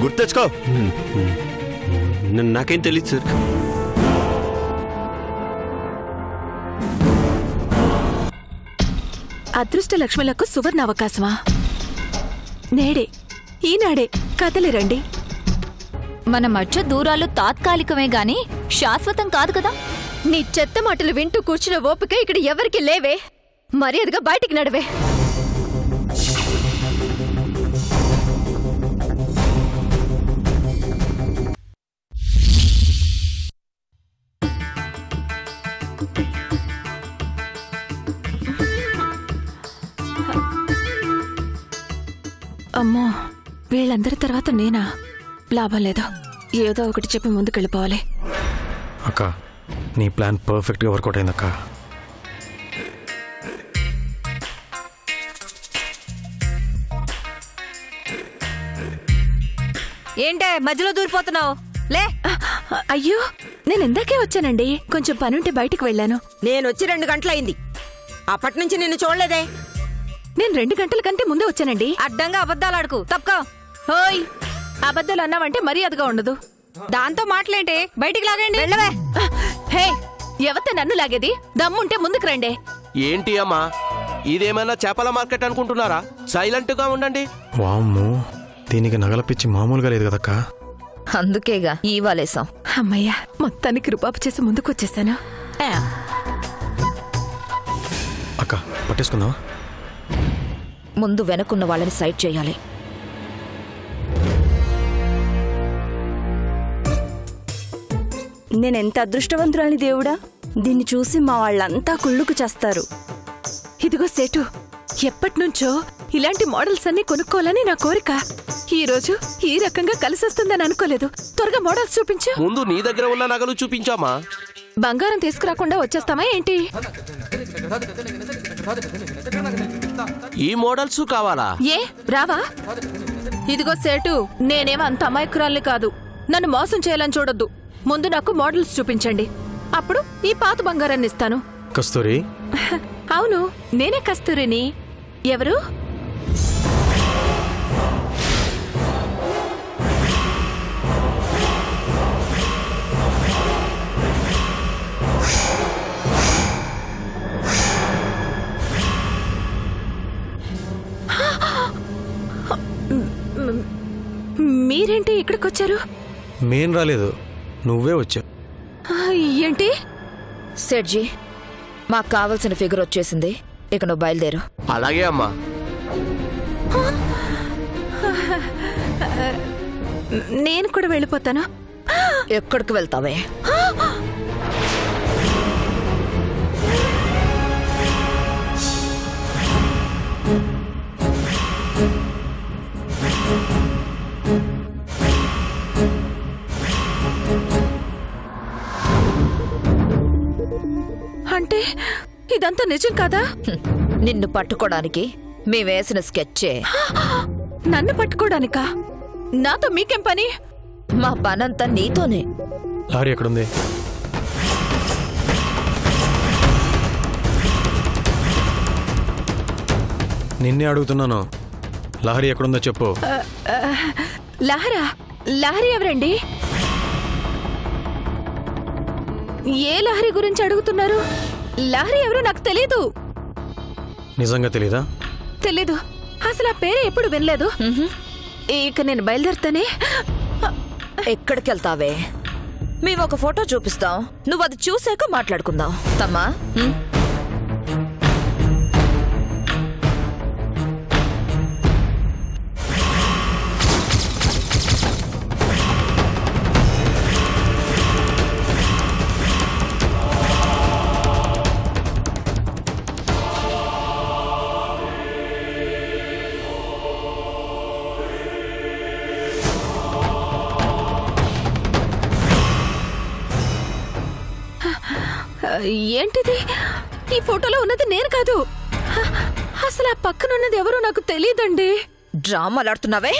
గుర్తు తెచ్చుకో. నాకేం తెలియదు సార్. అదృష్ట లక్ష్మిలకు సువర్ణ అవకాశమా? నేడే ఈనాడే కదలిరండి. మన మధ్య దూరాలు తాత్కాలికమే గాని శాశ్వతం కాదు కదా. నీ చెత్త మాటలు వింటూ కూర్చున్న ఓపిక ఇక్కడ ఎవరికి లేవే. మర్యాదగా బయటికి నడవే. అమ్మో, వీళ్ళందరి తర్వాత నేనా? లాభం లేదు. ఏదో ఒకటి చెప్పి ముందుకెళ్ళిపోవాలి. అక్క, నీ ప్లాన్ పర్ఫెక్ట్గా వర్కౌట్ అయింది అక్క. ఏంటే మధ్యలో దూరిపోతున్నావు? లే. అయ్యో, నేను ఇందాకే వచ్చానండి. కొంచెం పనుంటే బయటికి వెళ్ళాను. నేనొచ్చి 2 గంటలయింది. అప్పటి నుంచి నిన్ను చూడలేదే. నేను 2 గంటల కంటే ముందే వచ్చానండి. అడ్డంగా అబద్ధాలు ఆడుకు. తప్పుకో. ఓయ్, అబద్ధాలు అన్నావంటే మర్యాదగా ఉండదు. దాంతో మాటలేంటే? బయటికి లాగండి. వెళ్ళవే. హే, ఎవరితే నన్ను లాగేది? దమ్ముంటే ముందుకు రండి. ఏంటి అమ్మా, ఇదేమైనా చేపల మార్కెట్ అనుకుంటున్నారా? సైలెంట్ గా ఉండండి. వామ్మో, దీనికి నగల పిచ్చి మామూలుగా లేదు కదక్క. అందుకేగా ఈ వాలేసాం. అమ్మయ్యా, మొత్తానికి రుబాబు చేసి ముందుకు వచ్చేసాను. అక్క, పట్టేసుకుందావా? ముందు వెనకున్న వాళ్ళని సైడ్ చేయాలి. నేనెంత అదృష్టవంతురాలి దేవుడా. దీన్ని చూసి మా వాళ్ళంతా కుళ్ళుకు చేస్తారు. ఇదిగో సేటు, ఎప్పటినుంచో ఇలాంటి మోడల్స్ అన్ని కొనుక్కోవాలని నా కోరిక. ఈ రోజు ఈ రకంగా కలిసొస్తుందని అనుకోలేదు. త్వరగా మోడల్స్ చూపించు. ముందు నీ దగ్గర ఉన్న నగలు చూపించామా? బంగారం తీసుకురాకుండా వచ్చేస్తామా ఏంటి? ఈ మోడల్స్ కావాలా? ఏ రావా? ఇదిగో సేటు, నేనేమో అంత అమాయకురాల్ని కాదు. నన్ను మోసం చేయాలని చూడొద్దు. ముందు నాకు మోడల్స్ చూపించండి, అప్పుడు ఈ పాత బంగారాన్ని ఇస్తాను. కస్తూరి? అవును, నేనే కస్తూరిని. ఎవరు? మీరేంటి ఇక్కడికొచ్చారు? మేం రాలేదు, నువ్వే వచ్చావు. ఏంటి? సెడ్జీ, మాకు కావలసిన ఫిగర్ వచ్చేసింది. ఇక నువ్వు బయలుదేరు. అలాగే అమ్మా. నేను కూడా వెళ్ళిపోతాను. ఎక్కడికి వెళ్తావే? అంటే ఇదంతా నిజం కాదా? నిన్ను పట్టుకోవడానికి మేమేసిన స్కెచ్చే. నన్ను పట్టుకోవడానికా? నాతో మీకేం పని? మా పనంతా నీతోనే. లారీ ఎక్కడుంది? నిన్నే అడుగుతున్నాను, లహరి ఎక్కడుందో చెప్పు. లహరా? లహరి ఎవరండి? ఏ లహరి గురించి అడుగుతున్నారు? లహరి ఎవరో నాకు తెలీదు. నిజంగా తెలీదా? తెలీదు, అసలు ఆ పేరు ఎప్పుడు వినలేదు. ఇక నేను బయలుదేరుతానే. ఎక్కడికి వెళ్తావే? మేము ఒక ఫోటో చూపిస్తాం, నువ్వు అది చూసాక మాట్లాడుకుందాం. తమ్మా, ఏంటిది? ఈ ఫోటోలో ఉన్నది నేను కాదు. అసలు ఆ పక్కనున్నది ఎవరో నాకు తెలియదండి. డ్రామాలాడుతున్నావే?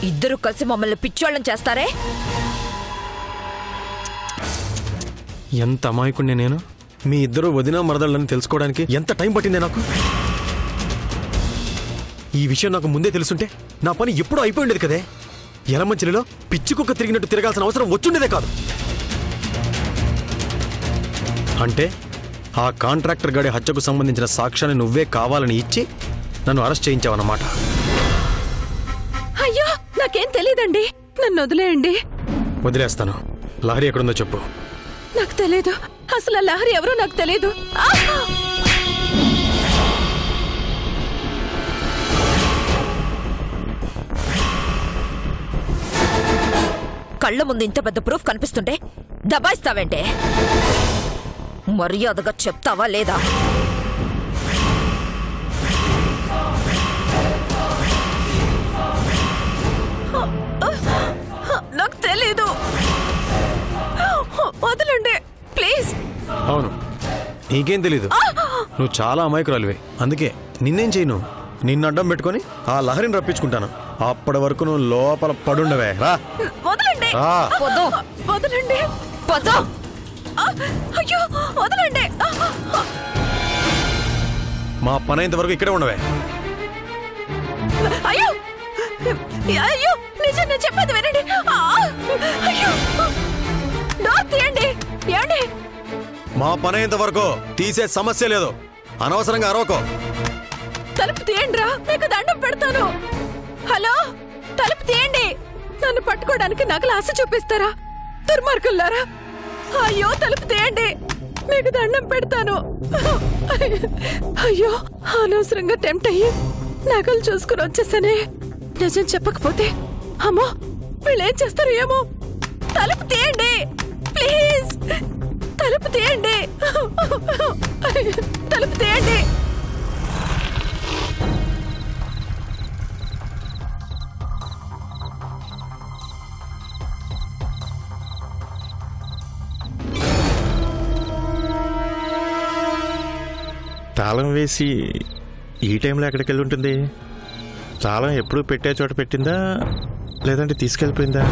ఇద్దరు కలిసి మమ్మల్ని పిచ్చోళ్ళని చేస్తారే? ఎంత అమాయకుడిని నేను. మీ ఇద్దరు వదిన మరదళ్ళని తెలుసుకోవడానికి ఎంత టైం పట్టిందే నాకు. ఈ విషయం నాకు ముందే తెలుసుంటే నా పని ఎప్పుడూ అయిపోయి ఉండేది కదే. ఎలమంచిలిలో పిచ్చుకుక్క తిరిగినట్టు తిరగాల్సిన అవసరం వచ్చుండేదే కాదు. అంటే ఆ కాంట్రాక్టర్ గడి హత్యకు సంబంధించిన సాక్ష్యాన్ని నువ్వే కావాలని ఇచ్చి నన్ను అరెస్ట్ చేయించావన్నమాట. అయ్యో నాకేం తెలీదండి, నన్ను వదిలేయండి. వదిలేస్తాను. లహరి ఎక్కడుందో చెప్పు. నాకు తెలీదు, అసలు ఆ లహరి ఎవరో నాకు తెలీదు. కళ్ళ ముందు ఇంత పెద్ద ప్రూఫ్ కనిపిస్తుంటే దబాయిస్తావేంటే? మర్యాదగా చెప్తావా లేదా? నాకు తెలీదు, వదలండి ప్లీజ్. అవును, నీకేం తెలీదు. నువ్వు చాలా అమాయకురాలివే. అందుకే నిన్నేం చేయను, నిన్ను అడ్డం పెట్టుకొని ఆ లహరిని రప్పించుకుంటాను. అప్పటి వరకు నువ్వు లోపల పడుండవే. రా వదలండి, వదలండి, అయ్యో వదలండి. మా పని అయ్యేంత వరకు ఇక్కడే ఉండవే. అయ్యో అయ్యో నిజం, నేను చెప్పేది వినండి. అయ్యో డోర్ తీయండి. ఏండి? మా పని అయ్యేంత వరకు తీసే సమస్య లేదు. అనవసరంగా అరవకో. తలుపు తీయండి రా, మీకు దండం పెడతాను. హలో, తలుపు తీయండి. నన్ను పట్టుకోవడానికి నగల ఆశ చూపిస్తారా దుర్మార్గులారా? అయ్యో తలుపు తీయండి, మీకు దండం పెడతాను. అయ్యో అనవసరంగా టెంప్ట్ అయ్యి నగలు చూసుకుని వచ్చేసానే. నిజం చెప్పకపోతే అమ్మో వీళ్ళేం చేస్తారు ఏమో. తలుపు తీయండి ప్లీజ్, తలుపు తీయండి, తలుపు తీయండి. తాళం వేసి ఈ టైంలో ఎక్కడికి వెళ్ళి ఉంటుంది? తాళం ఎప్పుడు పెట్టే చోట పెట్టిందా లేదంటే తీసుకెళ్ళిపోయిందా?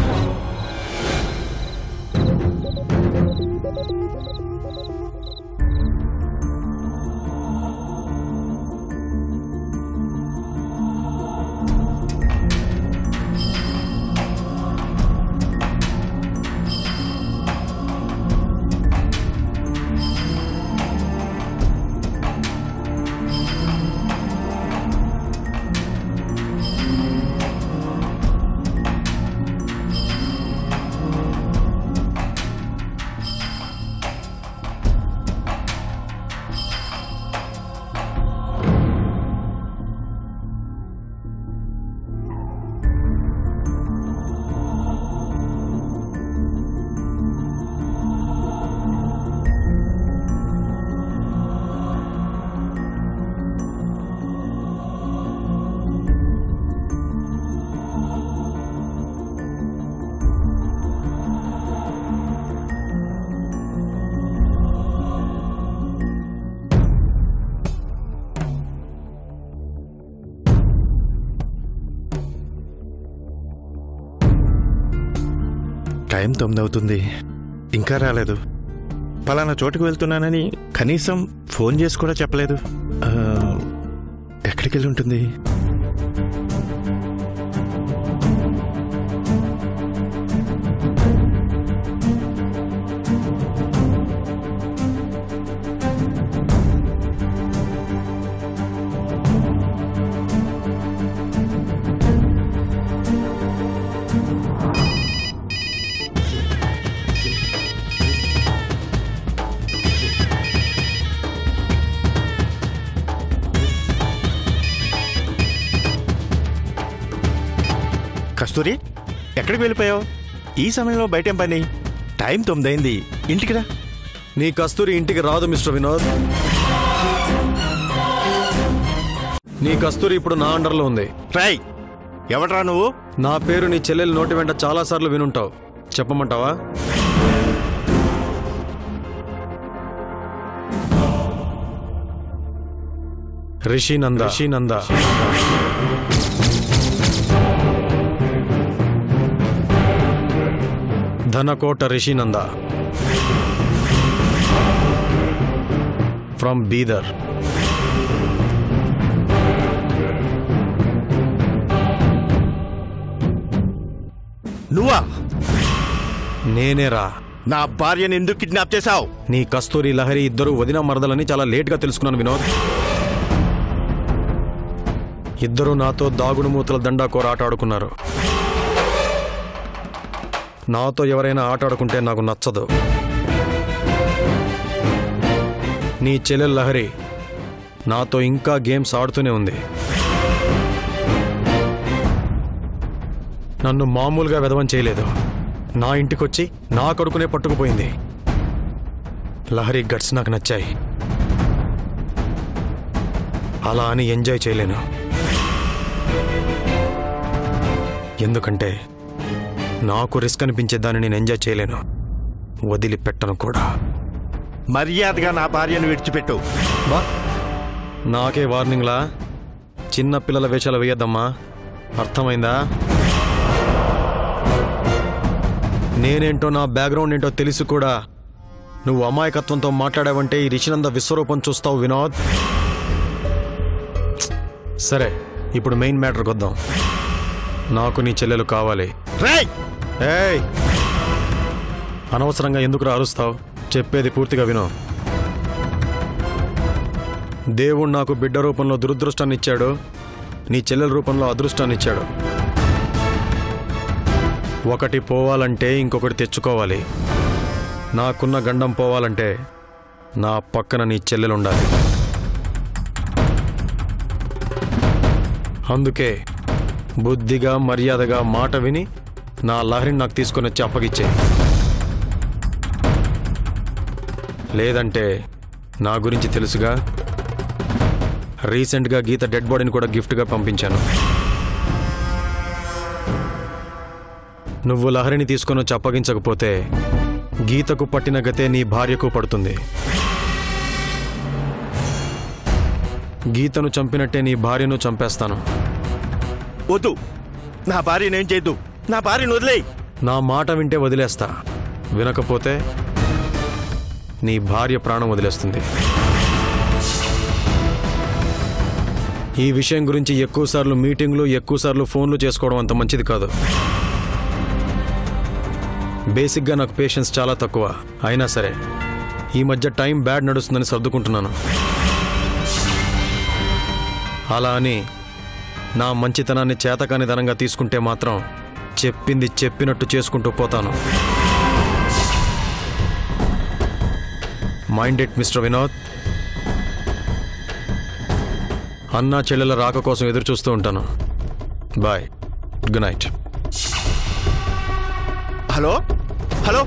టైం 9 అవుతుంది, ఇంకా రాలేదు. పలానా చోటుకు వెళ్తున్నానని కనీసం ఫోన్ చేసి కూడా చెప్పలేదు. ఎక్కడికి వెళ్ళి ఉంటుంది? కస్తూరి, ఎక్కడికి వెళ్ళిపోయావు? ఈ సమయంలో బయటేం పని? టైం 9 అయింది, ఇంటికి రా. నీ కస్తూరి ఇంటికి రాదు మిస్టర్ వినోద్. నీ కస్తూరి ఇప్పుడు నా అండర్లో ఉంది. ట్రై. ఎవట్రా నువ్వు? నా పేరు నీ చెల్లెలు నోటి వెంట చాలా సార్లు వినుంటావు. చెప్పమంటావా? రిషినంద. రిషినంద. ధనకోట రిషినంద. ఫ్రమ్ బీదర్. నువ్వా? నేనేరా. నా భార్యను ఎందుకు కిడ్నాప్ చేశావు? నీ కస్తూరి లహరి ఇద్దరు వదిన మరదలని చాలా లేట్గా తెలుసుకున్నాను వినోద్. ఇద్దరు నాతో దాగుడు మూతల దండాకోర ఆట ఆడుకున్నారు. నాతో ఎవరైనా ఆట ఆడుకుంటే నాకు నచ్చదు. నీ చెల్లెలు లహరి నాతో ఇంకా గేమ్స్ ఆడుతూనే ఉంది. నన్ను మామూలుగా వెధవం చేయలేదు. నా ఇంటికొచ్చి నా కొడుకునే పట్టుకుపోయింది. లహరి గట్స్ నాకు నచ్చాయి. అలా అని ఎంజాయ్ చేయలేను. ఎందుకంటే నాకు రిస్క్ అనిపించే దాన్ని నేను ఎంజాయ్ చేయలేను, వదిలిపెట్టను కూడా. మర్యాదగా నా భార్యను విడిచిపెట్టు. బా, నాకే వార్నింగ్లా? చిన్న పిల్లల వేషాలు వేయద్దమ్మా, అర్థమైందా? నేనేంటో నా బ్యాక్గ్రౌండ్ ఏంటో తెలిసి కూడా నువ్వు అమాయకత్వంతో మాట్లాడావంటే ఈ రిషినంద విశ్వరూపం చూస్తావు వినోద్. సరే, ఇప్పుడు మెయిన్ మ్యాటర్కి వద్దాం. నాకు నీ చెల్లెలు కావాలి. ఏయ్, అనవసరంగా ఎందుకురా అరుస్తావు? చెప్పేది పూర్తిగా వినో. దేవుడు నాకు బిడ్డ రూపంలో దురదృష్టాన్ని ఇచ్చాడు, నీ చెల్లెల రూపంలో అదృష్టాన్ని ఇచ్చాడు. ఒకటి పోవాలంటే ఇంకొకటి తెచ్చుకోవాలి. నాకున్న గండం పోవాలంటే నా పక్కన నీ చెల్లెలు ఉండాలి. అందుకే బుద్ధిగా మర్యాదగా మాట విని నా లహరిని నాకు తీసుకొని వచ్చి అప్పగిచ్చే. లేదంటే నా గురించి తెలుసుగా, రీసెంట్గా గీత డెడ్ బాడీని కూడా గిఫ్ట్గా పంపించాను. నువ్వు లహరిని తీసుకొని వచ్చి అప్పగించకపోతే గీతకు పట్టిన గతే నీ భార్యకు పడుతుంది. గీతను చంపినట్టే నీ భార్యను చంపేస్తాను. వద్దు, నా భార్యనేం చేయద్దు. నా భార్యను వదిలేయ్. నా మాట వింటే వదిలేస్తా, వినకపోతే నీ భార్య ప్రాణం వదిలేస్తుంది. ఈ విషయం గురించి ఎక్కువసార్లు మీటింగ్లు, ఎక్కువసార్లు ఫోన్లు చేసుకోవడం అంత మంచిది కాదు. బేసిక్గా నాకు పేషెన్స్ చాలా తక్కువ. అయినా సరే ఈ మధ్య టైం బ్యాడ్ నడుస్తుందని సర్దుకుంటున్నాను. అలా అని నా మంచితనాన్ని చేతకాని ధనంగా తీసుకుంటే మాత్రం చెప్పింది చెప్పినట్టు చేసుకుంటూ పోతాను. Mind it mister Vinod. అన్నా చెల్లెల రాక కోసం ఎదురు చూస్తూ ఉంటాను. Bye, good night. Hello hello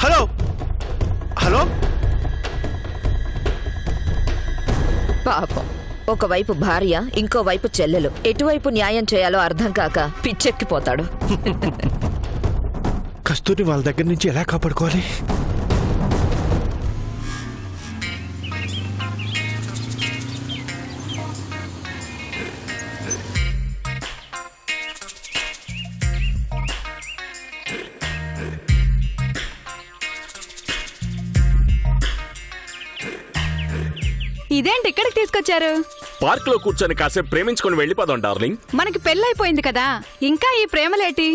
hello hello. పాపం, ఒకవైపు భార్య, ఇంకోవైపు చెల్లెలు. ఎటువైపు న్యాయం చేయాలో అర్థం కాక పిచ్చెక్కిపోతాడు. కస్తూరి వాళ్ళ దగ్గర నుంచి ఎలా కాపాడుకోవాలి? ఇదేంటి ఇక్కడికి తీసుకొచ్చారు? పార్క్ లో కూర్చొని కాసేపు ప్రేమించుకొని వెళ్ళిపోదాం డార్లింగ్. మనకి పెళ్ళైపోయింది కదా, ఇంకా ఈ ప్రేమలేటి?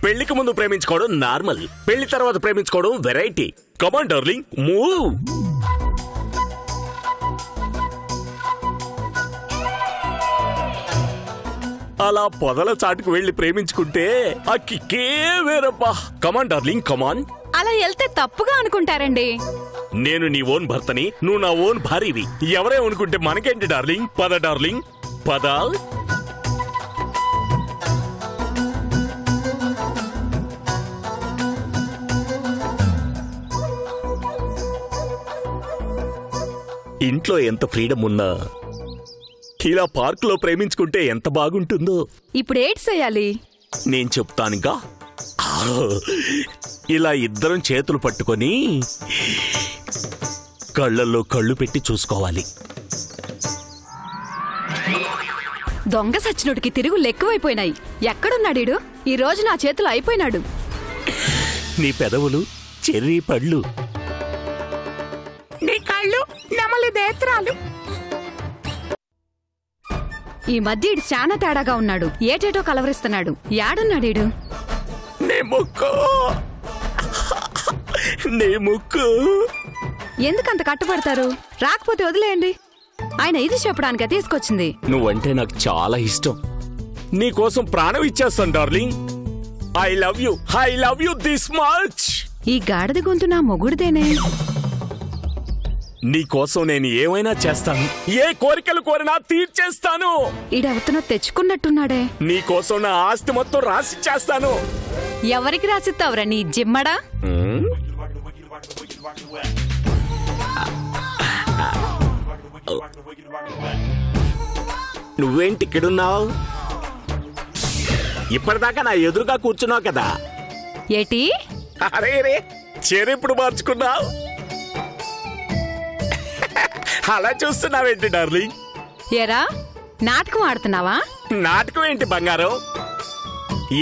పెళ్లికి ముందు ప్రేమించుకోవడం నార్మల్, పెళ్లి తర్వాత ప్రేమించుకోవడం వెరైటీ. Come on darling, move. అలా పొదల చాటుకు వెళ్లి ప్రేమించుకుంటే ఆ కిక్కే వేరబ్బా. కమాన్ డార్లింగ్, కమాన్. అలా వెళ్తే తప్పుగా అనుకుంటారండి. నేను నీ ఓన్ భర్తని, నువ్వు నా ఓన్ భార్యవి. ఎవరే అనుకుంటే మనకేంటి డార్లింగ్. పద డార్లింగ్, పద. ఇంట్లో ఎంత ఫ్రీడమ్ ఉన్నా ఇలా పార్క్ లో ప్రేమించుకుంటే ఎంత బాగుంటుందో. ఇప్పుడు ఏడ్ చేయాలి? నేను చెప్తానుగా. ఇలా ఇద్దరం చేతులు పట్టుకొని కళ్ళల్లో కళ్ళు పెట్టి చూసుకోవాలి. దొంగ సచ్చినుడికి తిరుగులు ఎక్కువైపోయినాయి. ఎక్కడున్నాడు? ఈ రోజు నా చేతులు అయిపోయినాడు. నీ పెదవులు చెర్రీ పళ్ళు. నీ కళ్ళు నెమలి నేత్రాలు. ఈ మధ్య ఇడు చాలా తేడాగా ఉన్నాడు. ఏటేటో కలవరిస్తున్నాడు. యాడున్నాడీడు? నీ ముక్కు ఎందుకంత కట్టుబడతారు? రాకపోతే వదిలేయండి. ఆయన ఇది చెప్పడానికే తీసుకొచ్చింది. నువ్వంటే నాకు చాలా ఇష్టం. నీకోసం ప్రాణం ఇచ్చేస్తాను darling. I love you this much. ఈ గాడిద గొంతు నా మొగుడిదేనే. నీకోసం నేను ఏమైనా చేస్తాను. ఏ కోరికలు కోరినా తీర్చేస్తాను. ఈడెవతనో తెచ్చుకున్నట్టున్నాడే. నీకోసం నా ఆస్తి మొత్తం రాసిచ్చేస్తాను. ఎవరికి రాసిస్తావురా నీ జిమ్మడా? నువ్వేంటి ఇక్కడున్నావు? ఇప్పటిదాకా నా ఎదురుగా కూర్చున్నావు కదా. ఏటి? అరే రే చెరెప్పుడు మార్చుకున్నావు? అలా చూస్తున్నావేంటి డార్లింగ్? ఏరా నాటకం ఆడుతున్నావా? నాటకం ఏంటి బంగారం?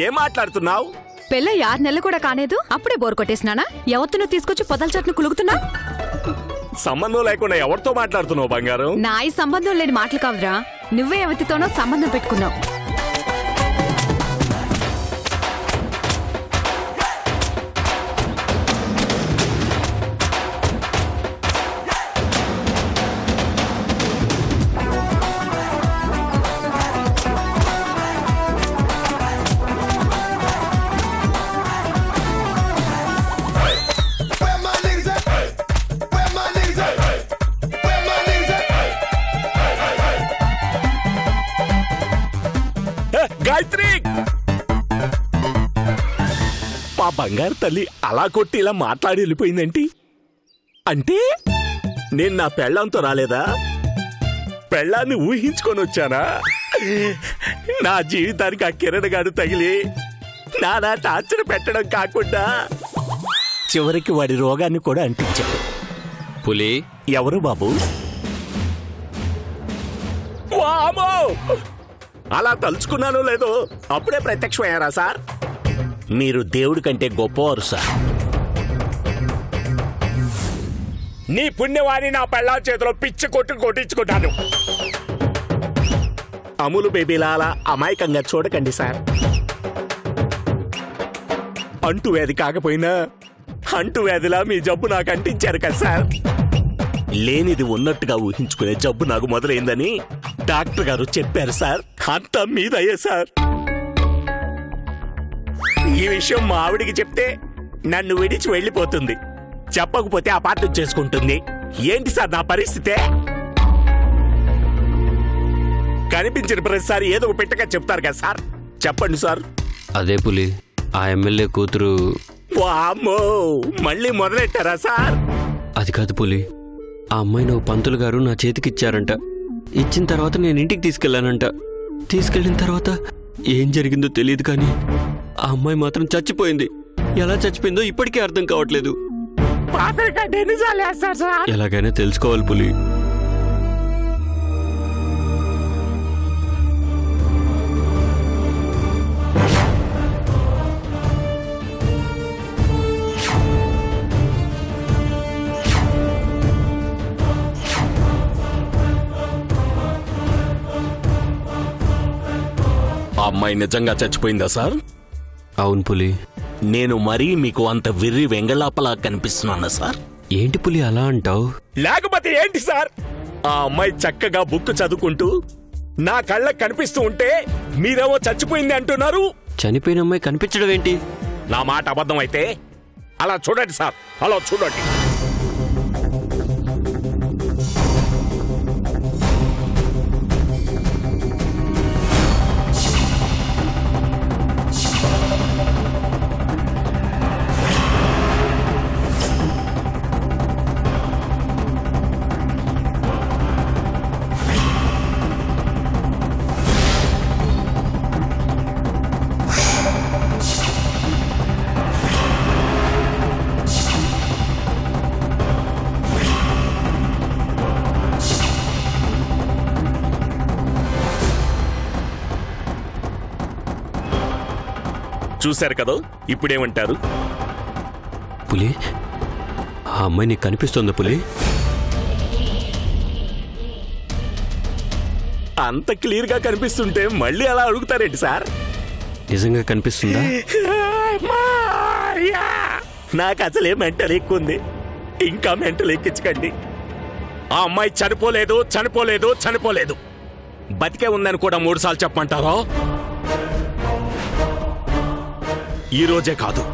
ఏం మాట్లాడుతున్నావు? పెళ్ళ 6 నెలలు కూడా కాలేదు, అప్పుడే బోర్ కొట్టేసినానా? ఎవరినో తీసుకొచ్చి పొదల చెట్టును కులుగుతున్నా? సంబంధం లేకుండా ఎవరితో మాట్లాడుతున్నావు బంగారం? నా ఈ సంబంధం లేని మాటలు కాదురా. నువ్వే ఎవరితోనో సంబంధం పెట్టుకున్నావు. గాయత్రి, మా బంగారు తల్లి అలా కొట్టి ఇలా మాట్లాడి వెళ్ళిపోయిందేంటి? అంటే నేను నా పెళ్ళంతో రాలేదా? పెళ్ళాన్ని ఊహించుకొని వచ్చానా? నా జీవితానికి ఆ కిరణ్ గాడు తగిలి నానా టార్చర్ పెట్టడం కాకుండా చివరికి వాడి రోగాన్ని కూడా అంటించాడు. పులి ఎవరు బాబు? వామో! అలా తలుచుకున్నానో లేదో అప్పుడే ప్రత్యక్షమయ్యారా సార్? మీరు దేవుడి కంటే గొప్పవారు సార్. నీ పుణ్యవాణి నా పెళ్ళా చేతిలో పిచ్చి కొట్టించుకుంటాను. అమూలు బేబీలా అలా అమాయకంగా చూడకండి సార్. అంటువ్యాధి కాకపోయినా అంటువ్యాధిలా మీ జబ్బు నాకు అంటించారు కదా సార్. లేనిది ఉన్నట్టుగా ఊహించుకునే జబ్బు నాకు మొదలైందని డాక్టర్ గారు చెప్పారు సార్. అంతా మీదయ్యే సార్. ఈ విషయం మా ఆవిడికి చెప్తే నన్ను విడిచి వెళ్ళిపోతుంది. చెప్పకపోతే అపార్థం చేసుకుంటుంది. ఏంటి సార్ నా పరిస్థితే? కనిపించిన ప్రతిసారి ఏదో ఒక పెట్టగా చెప్తారు కదా సార్. చెప్పండి సార్. అదే పులి, ఆ ఎమ్మెల్యే కూతురు. వామ్మో, మళ్ళీ మొదలెట్టారా సార్? అది కాదు పులి, ఆ అమ్మాయిని ఓ పంతులు గారు నా చేతికిచ్చారంట. ఇచ్చిన తర్వాత నేను ఇంటికి తీసుకెళ్లానంట. తీసుకెళ్లిన తర్వాత ఏం జరిగిందో తెలియదు, కానీ ఆ అమ్మాయి మాత్రం చచ్చిపోయింది. ఎలా చచ్చిపోయిందో ఇప్పటికీ అర్థం కావట్లేదు. ఎలాగైనా తెలుసుకోవాలి పులి. ఆ అమ్మాయి నిజంగా చచ్చిపోయిందా సార్? అవును పులి. నేను మరీ మీకు అంత వెర్రి వెంగళాపలా కనిపిస్తున్నానా సార్? ఏంటి పులి అలా అంటావు? లేకపోతే ఏంటి సార్? ఆ అమ్మాయి చక్కగా బుక్ చదువుకుంటూ నా కళ్ళకు కనిపిస్తూ ఉంటే మీరేమో చచ్చిపోయింది అంటున్నారు. చనిపోయిన అమ్మాయి కనిపించడం ఏంటి? నా మాట అబద్ధం అయితే అలా చూడండి సార్, అలా చూడండి. చూశారు కదా, ఇప్పుడేమంటారు? పులి, ఆ అమ్మాయి నీకు కనిపిస్తుందా పులి? అంత క్లియర్ గా కనిపిస్తుంటే మళ్ళీ అలా అడుగుతారేంటి సార్? నిజంగా కనిపిస్తుందా? నాకు అసలే మెంటల్ ఎక్కువ, ఇంకా మెంటల్ ఎక్కించకండి. ఆ అమ్మాయి చనిపోలేదు చనిపోలేదు చనిపోలేదు, బతికే ఉందని కూడా 3 సార్లు చెప్పమంటారా? ఈ రోజే కాదు,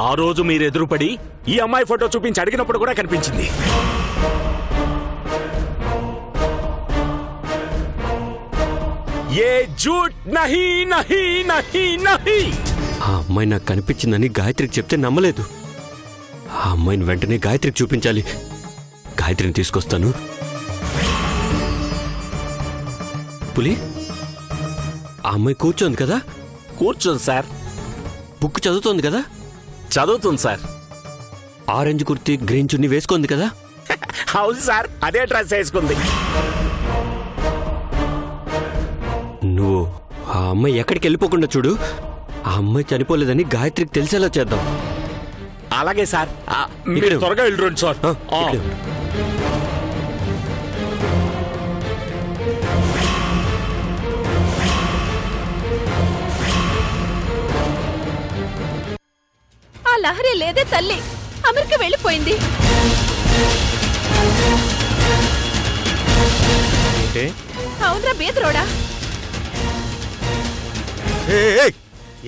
ఆ రోజు మీరు ఎదురుపడి ఈ అమ్మాయి ఫోటో చూపించి అడిగినప్పుడు కూడా కనిపించింది. ఏ జూట్ నహీ నహీ నహీ నహీ. ఆ అమ్మాయి నాకు కనిపించిందని గాయత్రికి చెప్తే నమ్మలేదు. ఆ అమ్మాయిని వెంటనే గాయత్రికి చూపించాలి. గాయత్రిని తీసుకొస్తాను. పులి, ఆ అమ్మాయి కూర్చోంది కదా? కూర్చోంది సార్. బుక్ చదువుతోంది కదా? చదువుతుంది సార్. ఆరెంజ్ కుర్తీ గ్రీన్ చున్నీ వేసుకుంది కదా? అవును సార్, అదే డ్రెస్ వేసుకుంది. నువ్వు ఆ అమ్మాయి ఎక్కడికి వెళ్ళిపోకుండా చూడు. ఆ అమ్మాయి చనిపోలేదని గాయత్రికి తెలిసేలా చేద్దాం. అలాగే సార్. మీరు త్వరగా వెళ్ళండి సార్. ఆ లహరి లేదే తల్లి, అమెరికా వెళ్ళిపోయింది. అవునరా బేదరోడా.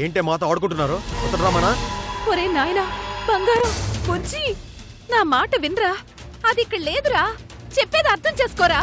ఏంటే మాతో ఆడుకుంటున్నారు? రామనా? ఒరే నాయనా, బంగారం బుజ్జి, నా మాట వినరా. అది ఇక్కడ లేదురా, చెప్పేది అర్థం చేసుకోరా.